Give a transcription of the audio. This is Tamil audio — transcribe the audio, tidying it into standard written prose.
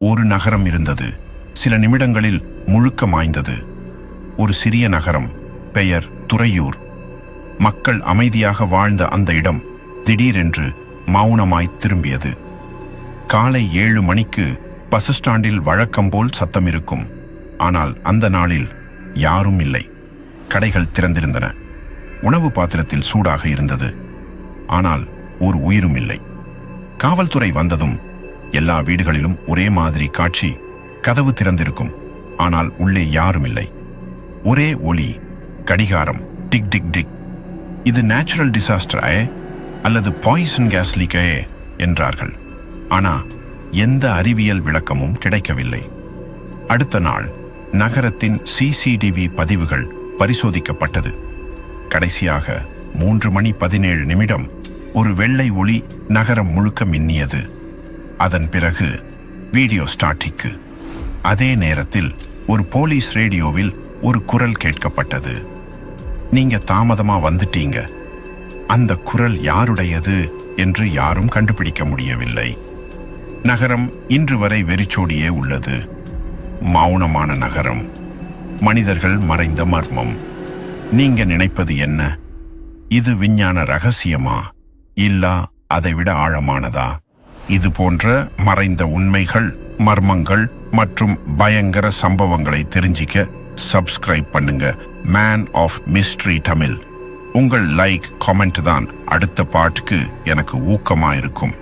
ஒரு நகரம் இருந்தது. சில நிமிடங்களில் முழுக்க மாய்ந்தது. ஒரு சிறிய நகரம், பெயர் துறையூர். மக்கள் அமைதியாக வாழ்ந்த அந்த இடம் திடீரென்று மௌனமாய் திரும்பியது. காலை 7 மணிக்கு பஸ் ஸ்டாண்டில் வழக்கம் போல் சத்தம் இருக்கும். ஆனால் அந்த நாளில் யாரும் இல்லை. கடைகள் திறந்திருந்தன. உணவு பாத்திரத்தில் சூடாக இருந்தது. ஆனால் ஒரு உயிரும் இல்லை. காவல்துறை வந்ததும் எல்லா வீடுகளிலும் ஒரே மாதிரி காட்சி. கதவு திறந்திருக்கும். ஆனால் உள்ளே யாரும் இல்லை. ஒரே ஒலி, கடிகாரம், டிக் டிக் டிக். இது நேச்சுரல் டிசாஸ்டரே அல்லது பாய்சன் கேஸ் லீக்கே என்றார்கள். ஆனா எந்த அறிவியல் விளக்கமும் கிடைக்கவில்லை. அடுத்த நாள் நகரத்தின் CCTV பதிவுகள் பரிசோதிக்கப்பட்டது. கடைசியாக 3:17 ஒரு வெள்ளை ஒளி நகரம் முழுக்க மின்னியது. அதன் பிறகு வீடியோ ஸ்டாட்டிக்கு. அதே நேரத்தில் ஒரு போலீஸ் ரேடியோவில் ஒரு குரல் கேட்கப்பட்டது. நீங்க தாமதமா வந்துட்டீங்க. அந்த குரல் யாருடையது என்று யாரும் கண்டுபிடிக்க முடியவில்லை. நகரம் இன்று வரை வெறிச்சோடியே உள்ளது. மௌனமான நகரம், மனிதர்கள் மறைந்த மர்மம். நீங்க நினைப்பது என்ன? இது விஞ்ஞான ரகசியமா, இல்ல அதைவிட ஆழமானதா? இது போன்ற மறைந்த உண்மைகள், மர்மங்கள் மற்றும் பயங்கர சம்பவங்களை தெரிஞ்சிக்க சப்ஸ்கிரைப் பண்ணுங்க மேன் ஆஃப் மிஸ்ட்ரி தமிழ். உங்கள் லைக், கமெண்ட் தான் அடுத்த பாட்டுக்கு எனக்கு ஊக்கமா இருக்கும்.